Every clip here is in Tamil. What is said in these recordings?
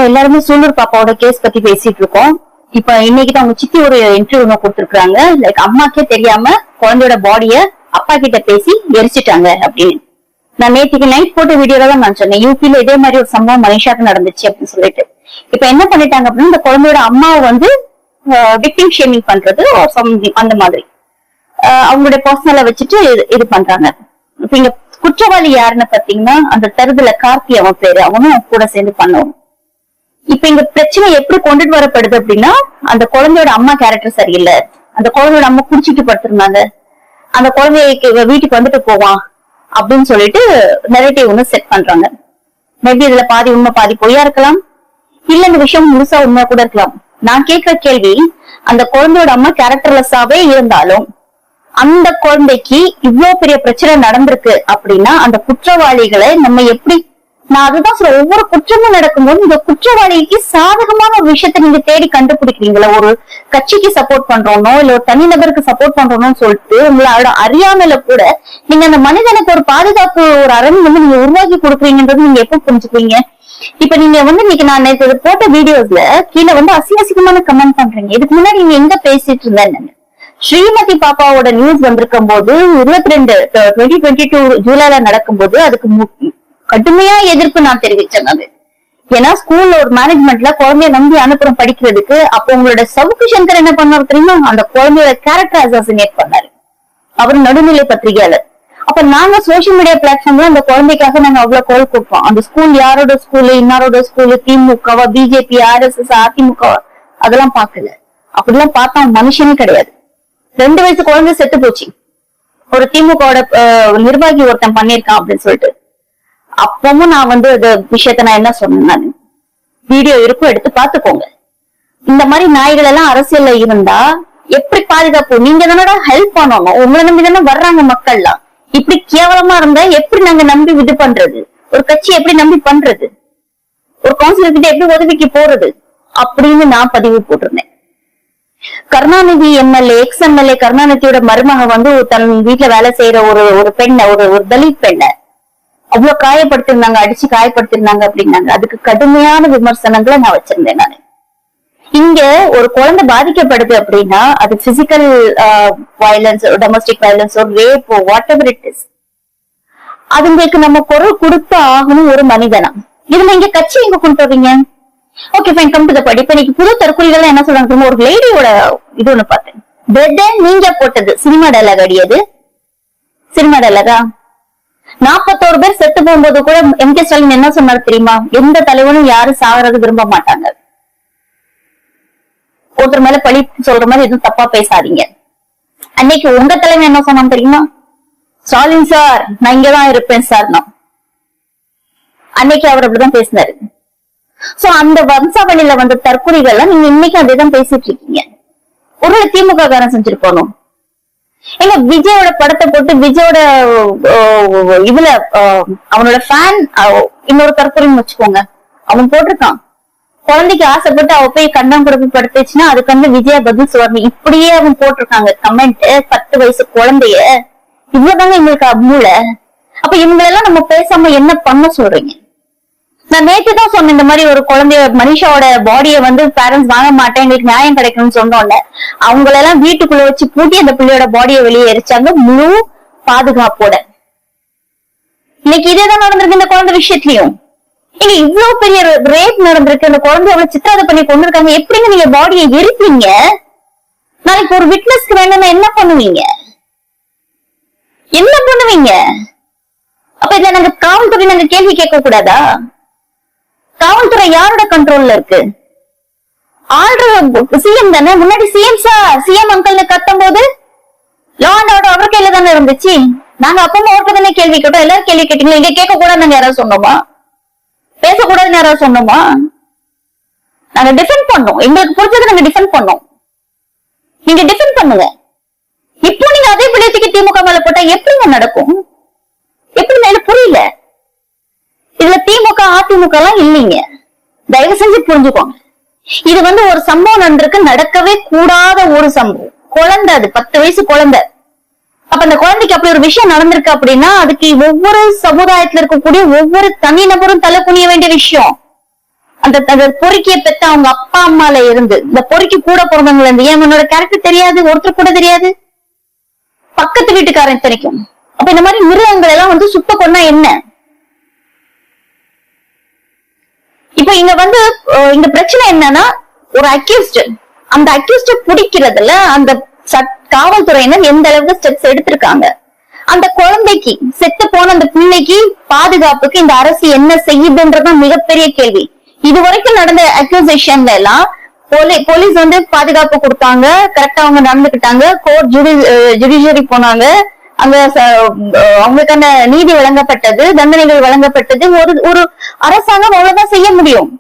நம்ம எல்லாருமே சூலூர் பாப்பாவோட கேஸ் பத்தி பேசிட்டு இருக்கோம். இப்ப இன்னைக்குதான் அவங்க சித்தி ஒரு இன்டர்வியூ கொடுத்திருக்காங்க. லைக் அம்மாக்கே தெரியாம குழந்தையோட பாடிய அப்பா கிட்ட பேசி எரிச்சிட்டாங்க அப்படின்னு. நான் நேற்றுக்கு நைட் போட்ட வீடியோல தான் நான் சொன்னேன், யூபில இதே மாதிரி ஒரு சம்பவம் மனிஷாக்கு நடந்துச்சு அப்படின்னு சொல்லிட்டு. இப்ப என்ன பண்ணிட்டாங்க அப்படின்னா, இந்த குழந்தையோட அம்மாவை வந்து விக்டிம் ஷேமிங் பண்றது அந்த மாதிரி அவங்களுடைய பர்சனலை வச்சுட்டு இது பண்றாங்க. இப்ப இங்க குற்றவாளி யாருன்னு பாத்தீங்கன்னா, அந்த தருதுல கார்த்தி அவன் பேரு, அவனும் கூட சேர்ந்து பண்ணுவோம். இப்ப இங்க பிரச்சனை எப்படி கொண்டுட்டு வரப்படுது அப்படின்னா, அந்த குழந்தையோட அம்மா கேரக்டர் சரியில்லை, அந்த குழந்தையோட அம்மா குடிச்சிட்டு படுத்திருந்தாங்க, அந்த குழந்தைக்கு வீட்டுக்கு வந்துட்டு போவான் அப்படின்னு சொல்லிட்டு நெரேட்டிவ் ஒண்ணு செட் பண்றாங்க. மேபி இதுல பாதி உண்மை பாதி பொய்யா இருக்கலாம், இல்ல இந்த விஷயம் முழுசா உண்மையா கூட இருக்கலாம். நான் கேட்கிற கேள்வி, அந்த குழந்தையோட அம்மா கேரக்டர்லெஸ்ஸாவே இருந்தாலும் அந்த குழந்தைக்கு இவ்வளவு பெரிய பிரச்சனை நடந்திருக்கு அப்படின்னா, அந்த குற்றவாளிகளை நம்ம எப்படி, நான் அதுதான் சொல்ல, ஒவ்வொரு குற்றமும் நடக்கும்போது இந்த குற்றவாளிக்கு சாதகமான ஒரு விஷயத்த நீங்க தேடி கண்டுபிடிக்கிறீங்களா? ஒரு கட்சிக்கு சப்போர்ட் பண்றோனோ இல்ல ஒரு தனிநபருக்கு சப்போர்ட் பண்றோம்னு சொல்லிட்டு உங்களோட அறியாமையில கூட நீங்க அந்த மனிதனுக்கு ஒரு பாதுகாப்பு ஒரு அரண் வந்து நீங்க உருவாக்கி கொடுக்குறீங்கன்றது நீங்க எப்ப புரிஞ்சுக்குவீங்க? இப்ப நீங்க வந்து இன்னைக்கு நான் நேற்று போட்ட வீடியோஸ்ல கீழே வந்து அசிங்கமான கமெண்ட் பண்றீங்க. இதுக்கு முன்னாடி நீங்க எங்க பேசிட்டு இருந்தேன்னு. ஸ்ரீமதி பாப்பாவோட நியூஸ் வந்திருக்கும் போது 2022 ஜூலைல நடக்கும்போது அதுக்கு கடுமையா எதிர்ப்பு நான் தெரிவிச்சேன். அது ஏன்னா ஸ்கூல்ல ஒரு மேனேஜ்மெண்ட்ல குழந்தைய நம்பி அனுப்புறோம் படிக்கிறதுக்கு. அப்ப உங்களோட சவுக்கு சங்கர் என்ன பண்ணாரு தெரியுமா? அந்த குழந்தையோட கேரக்டர் அசாசினேட் பண்ணாரு. அவர் நடுநிலை பத்திரிகையாளர். அப்ப நாங்க சோசியல் மீடியா பிளாட்ஃபார்ம்ல அந்த குழந்தைக்காக நாங்க அவ்வளவு குரல் கொடுப்போம். அந்த ஸ்கூல் யாரோட ஸ்கூலு, இன்னாரோட ஸ்கூலு, திமுகவா, பிஜேபி, RSS, அதிமுகவா, அதெல்லாம் பாக்கல. அப்படிலாம் பார்த்தா மனுஷனே கிடையாது. 2 வயசு குழந்தை செத்து போச்சு, ஒரு திமுகவோட நிர்வாகி ஒருத்தன் பண்ணிருக்கான் அப்படின்னு சொல்லிட்டு. அப்பவும் நான் வந்து இந்த விஷயத்த நான் என்ன சொன்னேன், நான் வீடியோ இருக்கும், எடுத்து பாத்துக்கோங்க. இந்த மாதிரி நாய்கள் எல்லாம் அரசியல்ல இருந்தா எப்படி பாதுகாப்பு? நீங்க தானோட ஹெல்ப் பண்ணணும், உங்களை நம்பி தானே வர்றாங்க மக்கள்லாம். இப்படி கேவலமா இருந்தா எப்படி நாங்க நம்பி இது பண்றது? ஒரு கட்சி எப்படி நம்பி பண்றது? ஒரு கவுன்சிலர் கிட்ட எப்படி உதவிக்கு போறது அப்படின்னு நான் பதிவு போட்டிருந்தேன். கருணாநிதி எம்எல்ஏ, எக்ஸ் எம்எல்ஏ கருணாநிதியோட மருமக வந்து தன் வீட்டுல வேலை செய்யற ஒரு பெண்ணை, ஒரு தலித் பெண்ணை அவ்வளவு காயப்படுத்திருந்தாங்க, அடிச்சு காயப்படுத்திருந்தாங்க அப்படின்னாங்க. அதுக்கு கடுமையான விமர்சனங்களை நான் வச்சிருந்தேன். நான் இங்க ஒரு குழந்தை பாதிக்கப்படுது அப்படின்னா அது physical violence, domestic violence, rape, whatever it is, அதுங்களுக்கு நம்ம குரல் கொடுத்து ஆகணும் ஒரு மனிதனா. இதுல இங்க கட்சி எங்க கொண்டு வரீங்க? Okay fine, come to the point. இப்ப இன்னைக்கு புது தற்கொலைகள் என்ன சொல்றாங்க? ஒரு லேடியோட இது ஒண்ணு பார்த்தேன், பெட் நீங்க போட்டது சினிமா டைலாக் அடியது, சினிமா டைலாகா? 41 பேர் செத்து போகும்போது கூட எம்.கே. ஸ்டாலின் என்ன சொன்னாரு தெரியுமா? எந்த தலைவனும் யாரும் சாகிறது விரும்ப மாட்டாங்க, ஒருத்தர் மேல பழி சொல்ற மாதிரி எதுவும் தப்பா பேசாதீங்க. அன்னைக்கு உங்க தலைவர் என்ன சொன்னான் தெரியுமா? ஸ்டாலின் சார் நான் இங்கதான் இருப்பேன் சார். நான் அன்னைக்கு அவர் அப்படிதான் பேசினாரு. சோ அந்த வம்சாவளியில வந்த தற்கொலைகள்லாம் நீங்க இன்னைக்கு அதேதான் பேசிட்டு இருக்கீங்க. ஒரு திமுக காரன் செஞ்சுட்டு போனோம். எங்க விஜயோட படத்தை போட்டு விஜயோட இதுல அவனோட ஃபேன் இன்னொரு தற்கொலைன்னு வச்சுக்கோங்க, அவன் போட்டிருக்கான். குழந்தைக்கு ஆசைப்பட்டு அவ போய் கண்ணம் கொடுப்பு படுத்துச்சுன்னா அதுக்கு வந்து விஜயா பதில் சொல்லணும். இப்படியே அவன் போட்டிருக்காங்க கமெண்ட். 10 வயசு குழந்தைய இவ்வளவுதாங்க எங்களுக்கு மூளை. அப்ப இவங்களெல்லாம் நம்ம பேசாம என்ன பண்ண சொல்றீங்க? நான் நேற்றுதான் சொன்னேன், இந்த மாதிரி ஒரு குழந்தைய மனிஷாவோட பாடிய வந்து பேரண்ட்ஸ் வாங்க மாட்டேன், எங்களுக்கு நியாயம் கிடைக்கும்னு சொன்னோம்ல, அவங்களெல்லாம் வீட்டுக்குள்ள வச்சு பூட்டி அந்த பிள்ளையோட பாடியை வெளியே எரிச்சாங்க முழு பாதுகாப்போட. இன்னைக்கு இதேதான் நடந்திருக்கு இந்த குழந்தை விஷயத்திலயும். இங்க இவ்வளவு பெரிய ரேப் நடந்திருக்கு, அந்த குழந்தை அவ்வளவு சித்திரவதை பண்ணி கொண்டு இருக்காங்க. எப்படிங்க நீங்க பாடியை எரிப்பீங்க? நாளைக்கு ஒரு விட்னஸ்க்கு வேணும்னா என்ன பண்ணுவீங்க? என்ன பண்ணுவீங்க? அப்ப இதுல நாங்க காவல்துறை நாங்க கேள்வி கேட்க கூடாதா? காவல்துறை யாரோட கண்ட்ரோல்ல இருக்கு? ஆல்ரெடி சிஎம் தானே. முன்னாடி சிஎம் சார், சிஎம் அங்கிள்னு கத்தும் போது லா அண்ட் ஆர்டர் அவர் கையில தானே இருந்துச்சு. நாங்க அப்பமா ஓட்டு தானே கேள்வி கேட்டோம், எல்லாரும் கேள்வி கேட்டீங்களா? இங்க கேட்க கூடாதுன்னு யாராவது சொன்னோமா? பேசக்கூடாதுன்னு யாராவது சொன்னோமா? நாங்க டிஃபெண்ட் பண்ணோம், எங்களுக்கு புரிஞ்சதை நாங்க டிஃபெண்ட் பண்ணோம். நீங்க டிஃபெண்ட் பண்ணுங்க. இப்போ நீங்க அதே பிள்ளைக்கு திமுக மேல போட்டா எப்படிங்க நடக்கும்? எப்படி எனக்கு புரியல. இதுல திமுக அதிமுக எல்லாம் இல்லைங்க, தயவு செஞ்சு புரிஞ்சுக்கோங்க. இது வந்து ஒரு சம்பவம் நடந்திருக்கு, நடக்கவே கூடாத ஒரு சம்பவம். குழந்தை, அது 10 வயசு குழந்தை. அப்ப அந்த குழந்தைக்கு அப்படி ஒரு விஷயம் நடந்திருக்கு அப்படின்னா அதுக்கு ஒவ்வொரு சமுதாயத்துல இருக்கக்கூடிய ஒவ்வொரு தனிநபரும் தலை குனிய வேண்டிய விஷயம். அந்த பொறுக்கிய பெத்த அவங்க அப்பா அம்மால இருந்து, இந்த பொறுக்கி கூட பிறந்தவங்கள இருந்து, ஏன் உன்னோட கேரக்டர் தெரியாது, ஒருத்தர் கூட தெரியாது, பக்கத்து வீட்டுக்காரன் தெரியும். அப்ப இந்த மாதிரி மிருகங்கள் எல்லாம் வந்து சுத்த கொண்டா என்ன? இப்ப இங்க பிரச்சனை என்னன்னா, ஒரு அக்யூஸ்ட், அந்த அக்யூஸ்ட் பிடிக்கிறதுல அந்த காவல்துறையினர் எந்த அளவுக்கு ஸ்டெப்ஸ் எடுத்திருக்காங்க, அந்த குழந்தைக்கு, செத்து போன அந்த பிள்ளைக்கு பாதுகாப்புக்கு இந்த அரசு என்ன செய்யுதுன்றது மிகப்பெரிய கேள்வி. இதுவரைக்கும் நடந்த அக்யூசேஷன்ல எல்லாம் போலீஸ் வந்து பாதுகாப்பு கொடுத்தாங்க, கரெக்டா அவங்க நடந்துகிட்டாங்க, கோர்ட் ஜுடிஷியரி போனாங்க, அங்க அவங்களுக்கான நீதி வழங்கப்பட்டது, தண்டனைகள் வழங்கப்பட்டது. ஒரு அரசாங்கம் அவ்வளவுதான் செய்ய முடியும்.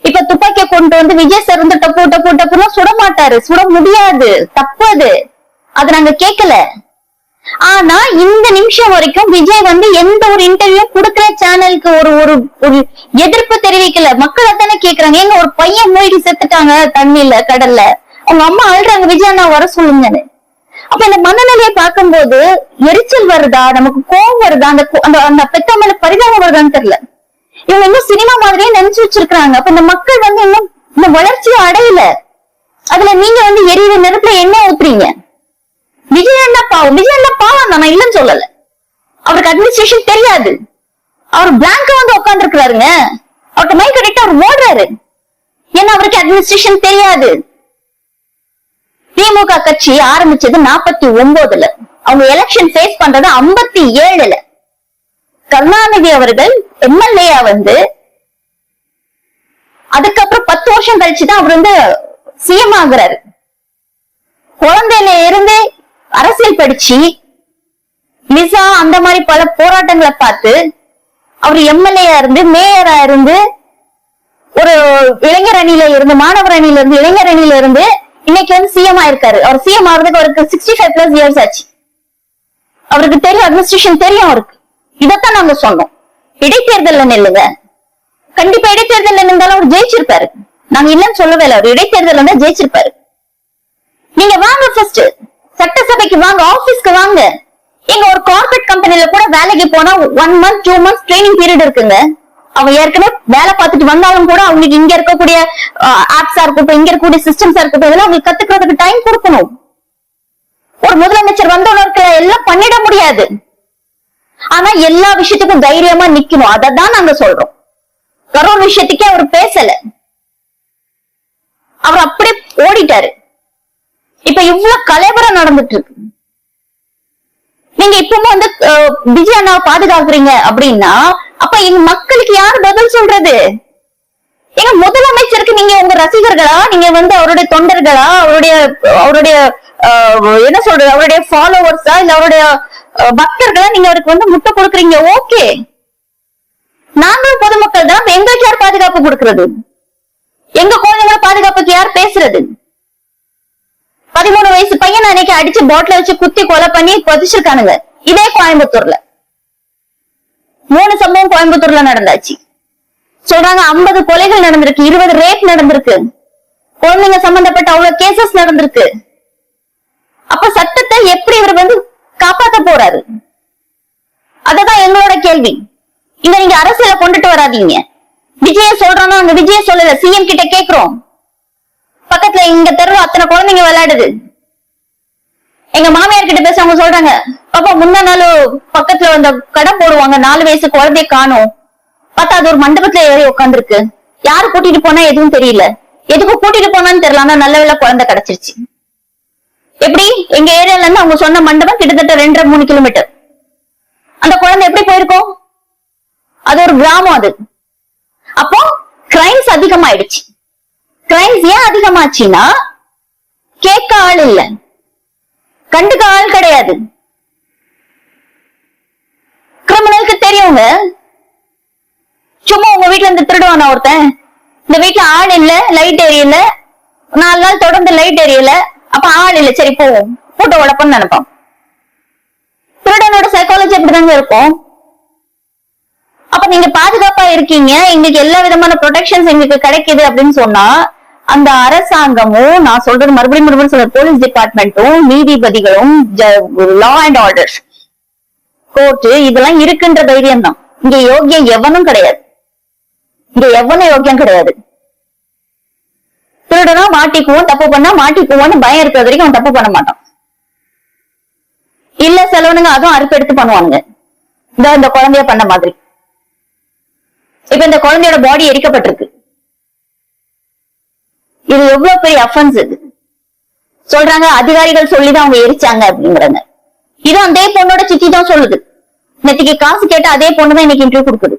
இப்ப துப்பாக்கிய கொண்டு வந்து விஜய் சார் வந்து டப்பு டப்பு டப்புனா சுட மாட்டாரு, சுட முடியாது, தப்பு அது, அது நாங்க கேட்கல. ஆனா இந்த நிமிஷம் வரைக்கும் விஜய் வந்து எந்த ஒரு இன்டர்வியூ கொடுக்கற சேனலுக்கு ஒரு எதிர்ப்பு தெரிவிக்கல. மக்கள் அதானே கேக்குறாங்க, எங்க ஒரு பையன் மூழ்கி செத்துட்டாங்க தண்ணில, கடல்ல, அவங்க அம்மா அழுறாங்க, விஜய் நான் வர சொல்லுங்கன்னு. அப்ப இந்த மனநிலையை பார்க்கும்போது எரிச்சல் வருதா, நமக்கு கோவம் வருதா, அந்த பெத்த மேல பரிதாபம் வருதான்னு தெரியல. இவங்க இன்னும் சினிமா மாதிரியே நினைச்சு வச்சிருக்காங்க. அப்ப இந்த மக்கள் வந்து இன்னும் இந்த வளர்ச்சியை அடையல. அதுல நீங்க வந்து எரியுற நெருப்புல என்ன ஊத்துறீங்க? விஜய் அண்ணா பாவம், விஜய் அண்ணா பாவம் தான், நான் இல்லைன்னு சொல்லல. அவருக்கு அட்மினிஸ்ட்ரேஷன் தெரியாது, அவர் பிளாங்கா வந்து உட்கார்ந்து இருக்கிறாருங்க. அவருக்கு மைக் கட்டிட்டு அவர் ஓடுறாரு, ஏன்னா அவருக்கு அட்மினிஸ்ட்ரேஷன் தெரியாது. திமுக கட்சி ஆரம்பிச்சது 49ல, அவங்க எலெக்ஷன் ஃபேஸ் பண்றது 57ல. கருணாநிதி அவர்கள் எம்எல்ஏ வந்து அதுக்கப்புறம் 10 வருஷம் கழிச்சுதான் அவர் வந்து சிஎம் ஆகுறாரு. குழந்தையில இருந்து அரசியல் படிச்சு லிசா அந்த மாதிரி பல போராட்டங்களை பார்த்து அவர் எம்எல்ஏ இருந்து, மேயரா இருந்து, ஒரு இளைஞர் அணியில இருந்து, மாணவர் அணியில இருந்து, இளைஞர் அணியில இருந்து இன்னைக்கு வந்து சிஎம் ஆயிருக்காரு. அவர் சிஎம் ஆகிறதுக்கு அவருக்கு 65+ இயர்ஸ் ஆச்சு. அவருக்கு தெரியும், அட்மினிஸ்ட்ரேஷன் தெரியும் அவருக்கு. இதத்தான் நாங்க சொன்னோம், இடைத்தேர்தல் நில்லுங்க. கண்டிப்பா இடைத்தேர்தல் இருந்தாலும் அவர் ஜெயிச்சிருப்பாரு, நாங்க இல்லன்னு சொல்லவே இல்லை. அவர் இடைத்தேர்தல் இருந்தா ஜெயிச்சிருப்பாரு. நீங்க வாங்க, ஃபர்ஸ்ட் சட்டசபைக்கு வாங்க, ஆபீஸ்க்கு வாங்க. எங்க ஒரு கார்பரேட் கம்பெனில கூட வேலைக்கு போனா 1 month 2 months ட்ரைனிங் பீரியட் இருக்குங்க. அவங்க ஏற்கனவே வேலை பார்த்துட்டு வந்தாலும் கூட அவங்களுக்கு இங்க இருக்கக்கூடிய ஆப்ஸா இருக்கட்டும், இங்க இருக்கக்கூடிய சிஸ்டம்ஸா இருக்கட்டும், இதெல்லாம் அவங்களுக்கு கத்துக்கிறதுக்கு டைம் கொடுக்கணும். ஒரு முதலமைச்சர் வந்தவங்களுக்கு எல்லாம் பண்ணிட முடியாது. ஆனா எல்லா விஷயத்துக்கும் தைரியமா நிக்கணும், அததான் நாங்க சொல்றோம். கரூர் விஷயத்துக்கே அவர் பேசல, அவர் அப்படியே ஓடிட்டாரு. இப்ப இவ்வளவு கலவரம் நடந்துட்டு இருக்கு. நீங்க இப்பவும் வந்து விஜய் அண்ணாவை பாதுகாக்கிறீங்க அப்படின்னா, அப்ப எங்க மக்களுக்கு யாரு பதில் சொல்றது? எங்க முதலமைச்சருக்கு நீங்க உங்க ரசிகர்களா, நீங்க வந்து அவருடைய தொண்டர்களா, அவருடைய என்ன சொல்றது, அவருடைய ஃபாலோவர்ஸா, இல்ல அவருடைய பக்தர்களா நீங்க அவருக்கு வந்து முட்டை கொடுக்குறீங்க? ஓகே, நாங்களும் பொதுமக்கள் தான், எங்களுக்கு யார் பாதுகாப்பு கொடுக்கறது? எங்க குழந்தைங்களை பாதுகாப்புக்கு யார் பேசுறது? 13 வயசு பையன் அன்னைக்கு அடிச்சு பாட்டில வச்சு குத்தி கொலை பண்ணி பதிச்சிருக்கானுங்க. இதே கோயம்புத்தூர்ல 3 சம்பவம் கோயம்புத்தூர்ல நடந்தாச்சு. சொல்றாங்க 50 கொலைகள் நடந்திருக்கு, 20 ரேப் நடந்திருக்கு, குழந்தைங்க சம்பந்தப்பட்ட அவ்வளவு கேசஸ் நடந்திருக்கு. அப்ப சட்டத்தை எப்படி இவர் வந்து காப்பாத்த போறாரு? அததான் எங்களோட கேள்வி. இங்க நீங்க அரசியல கொண்டுட்டு வராதீங்க. விஜய சொல்றோம்னா அங்க விஜய சொல்லல, சிஎம் கிட்ட கேக்குறோம். பக்கத்துல இங்க தெருவில் அத்தனை குழந்தைங்க விளையாடுது. எங்க மாமியார் கிட்ட பேச அவங்க சொல்றாங்க, பாப்பா முந்தா நாள் பக்கத்துல அந்த கடை போடுவாங்க, 4 வயசு குழந்தைய காணும், பார்த்தா அது ஒரு மண்டபத்துல ஏறி உட்காந்துருக்கு, யாரு கூட்டிட்டு போனா எதுவும் தெரியல, எதுக்கு கூட்டிட்டு போனான்னு தெரியல, ஆனா நல்ல வேளை குழந்தை கிடைச்சிருச்சு. எப்படி எங்க ஏரியால இருந்து அவங்க சொன்ன மண்டபம் கிட்டத்தட்ட 2.5-3 கிலோமீட்டர். அந்த குழந்தை எப்படி போயிருக்கோம்? அது ஒரு கிராமம். அது அப்போ கிரைம்ஸ் அதிகமாயிடுச்சு. கிரைம்ஸ் ஏன் அதிகமாச்சுன்னா, கேட்க ஆள் இல்ல, கண்டுக்க ஆள் கிடையாது. கிரிமினலுக்கு தெரியுங்க, சும்மா உங்க வீட்டுல இருந்து திருடுவானா ஒருத்தன், இந்த வீட்டுல ஆள் இல்ல, லைட் எரியல, 4 நாள் தொடர்ந்து லைட் எரியல, அப்ப ஆள் இல்ல, சரி போவோம் போட்டோ உடப்பன்னு நினைப்பான். திருடனோட சைக்காலஜி அப்படிதாங்க இருக்கும். அப்ப நீங்க பாதுகாப்பா இருக்கீங்க, எங்களுக்கு எல்லா விதமான ப்ரொடெக்ஷன்ஸ் எங்களுக்கு கிடைக்குது அப்படின்னு சொன்னா, அந்த அரசாங்கமும், நான் சொல்றது மறுபடியும் சொல்ற போலீஸ் டிபார்ட்மெண்ட்டும், நீதிபதிகளும், லா அண்ட் ஆர்டர், கோர்ட்டு, இதெல்லாம் இருக்குன்ற தைரியம் தான். இங்க யோகியம் எவனும் கிடையாது. இங்க எவ்வளவு யோக்கியம் கிடையாது. திருடனா மாட்டிக்குவோம், தப்பு பண்ணா மாட்டிக்குவோம்னு பயம் இருக்கிற வரைக்கும் அவன் தப்பு பண்ண மாட்டான். இல்ல செலவனுங்க அதுவும் அறுப்பு எடுத்து பண்ணுவானுங்க, இந்த குழந்தைய பண்ண மாதிரி. இப்ப இந்த குழந்தையோட பாடி எரிக்கப்பட்டிருக்கு. இது எவ்வளவு பெரிய அஃபென்ஸ். இது சொல்றாங்க அதிகாரிகள் சொல்லிதான் அவங்க எரிச்சாங்க அப்படிங்கிறாங்க. இதுவும் அதே பொண்ணோட சித்தி தான் சொல்லுது. நேற்றுக்கு காசு கேட்ட அதே பொண்ணுதான் இன்னைக்கு இன்டர்வியூ கொடுக்குது.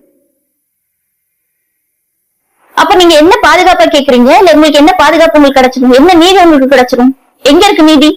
அப்ப நீங்க என்ன பாதுகாப்பா கேக்குறீங்க? இல்ல உங்களுக்கு என்ன பாதுகாப்பு உங்களுக்கு கிடைச்சிடும்? என்ன நீதி உங்களுக்கு கிடைச்சிடும்? எங்க இருக்கு நீதி?